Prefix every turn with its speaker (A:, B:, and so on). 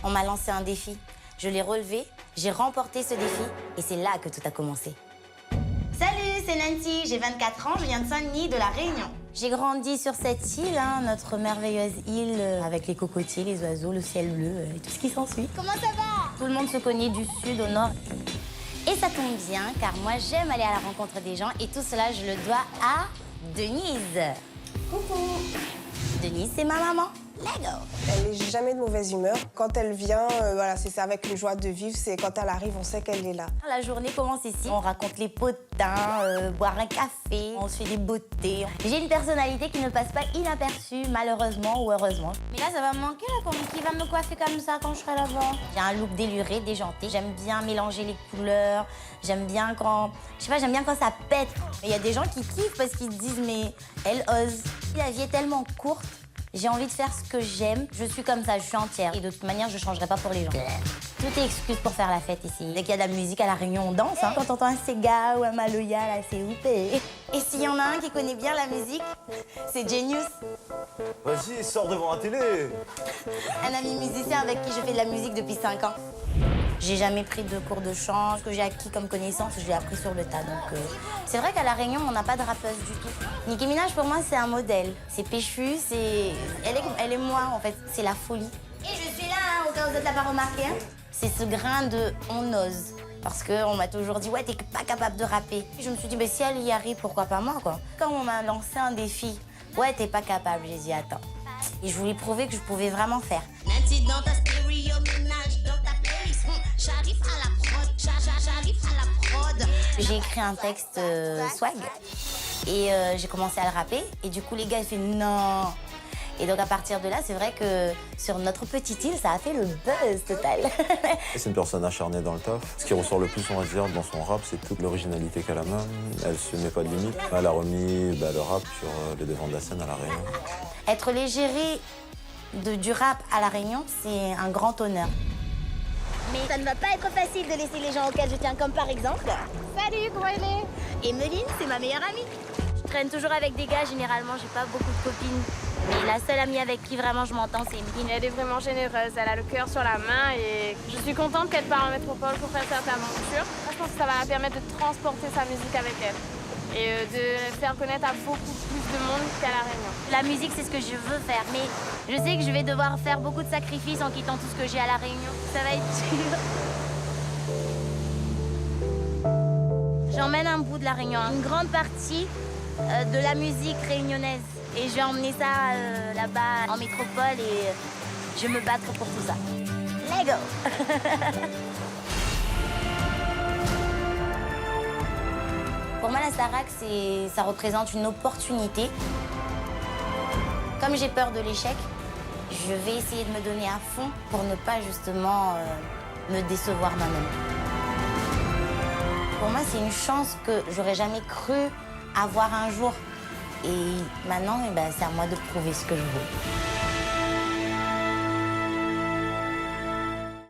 A: On m'a lancé un défi. Je l'ai relevé, j'ai remporté ce défi et c'est là que tout a commencé. Salut, c'est Nancy, j'ai 24 ans, je viens de Saint-Denis, de La Réunion. J'ai grandi sur cette île, notre merveilleuse île, avec les cocotiers, les oiseaux, le ciel bleu et tout ce qui s'ensuit. Comment ça va? Tout le monde se connaît du sud au nord. Et ça tombe bien, car moi j'aime aller à la rencontre des gens et tout cela je le dois à Denise. Coucou. Denise, c'est ma maman. Lego.
B: Elle n'est jamais de mauvaise humeur. Quand elle vient, voilà, c'est ça, avec une joie de vivre. C'est quand elle arrive, on sait qu'elle est là.
A: La journée commence ici. On raconte les potins, boire un café, on se fait des beautés. J'ai une personnalité qui ne passe pas inaperçue, malheureusement ou heureusement. Mais là, ça va me manquer, là, qui va me coiffer comme ça quand je serai là-bas. J'ai un look déluré, déjanté. J'aime bien mélanger les couleurs. J'aime bien quand... Je sais pas, j'aime bien quand ça pète. Il y a des gens qui kiffent parce qu'ils disent, mais elle ose. La vie est tellement courte. J'ai envie de faire ce que j'aime. Je suis comme ça, je suis entière. Et de toute manière, je ne changerai pas pour les gens. Tout est excuse pour faire la fête ici. Dès qu'il y a de la musique à La Réunion, on danse. Hein. Quand on entend un Sega ou un Maloya, là, c'est oupé. Et s'il y en a un qui connaît bien la musique, c'est Genius.
C: Vas-y, sors devant la télé.
A: Un ami musicien avec qui je fais de la musique depuis 5 ans. J'ai jamais pris de cours de chant. Ce que j'ai acquis comme connaissance, je l'ai appris sur le tas. Donc, c'est vrai qu'à La Réunion, on n'a pas de rappeuse du tout. Nicki Minaj, pour moi, c'est un modèle. C'est péchu, c'est... Elle est moi, en fait. C'est la folie. Et je suis là, hein, au cas où vous ne l'avez pas remarqué. Hein. C'est ce grain de « on ose ». Parce qu'on m'a toujours dit « ouais, t'es pas capable de rapper ». Je me suis dit « si elle y arrive, pourquoi pas moi, quoi ». Quand on m'a lancé un défi « ouais, t'es pas capable », j'ai dit « attends ». Et je voulais prouver que je pouvais vraiment faire. J'arrive à la prod. J'ai écrit un texte swag et j'ai commencé à le rapper. Et du coup, les gars, ils font non. Et donc, à partir de là, c'est vrai que sur notre petite île, ça a fait le buzz total.
C: C'est une personne acharnée dans le taf. Ce qui ressort le plus, on va dire, dans son rap, c'est toute l'originalité qu'elle a même. Elle se met pas de limite. Elle a remis le rap sur les devants de la scène à La Réunion.
A: Être l'égérie du rap à La Réunion, c'est un grand honneur. Mais ça ne va pas être facile de laisser les gens auxquels je tiens, comme par exemple... Salut, comment elle est? Emeline, c'est ma meilleure amie. Je traîne toujours avec des gars, généralement, j'ai pas beaucoup de copines. Mais la seule amie avec qui vraiment je m'entends, c'est Emeline.
D: Elle est vraiment généreuse, elle a le cœur sur la main et je suis contente qu'elle part en métropole pour faire cette aventure. Je pense que ça va la permettre de transporter sa musique avec elle et de faire connaître à beaucoup plus de monde qu'à La Réunion.
A: La musique, c'est ce que je veux faire, mais je sais que je vais devoir faire beaucoup de sacrifices en quittant tout ce que j'ai à La Réunion. Ça va être dur. J'emmène un bout de La Réunion, une grande partie de la musique réunionnaise. Et je vais emmener ça là-bas en métropole et je vais me battre pour tout ça. Lego. Pour moi, la Starac, ça représente une opportunité. Comme j'ai peur de l'échec, je vais essayer de me donner à fond pour ne pas justement me décevoir moi-même. Pour moi, c'est une chance que j'aurais jamais cru avoir un jour. Et maintenant, c'est à moi de prouver ce que je veux.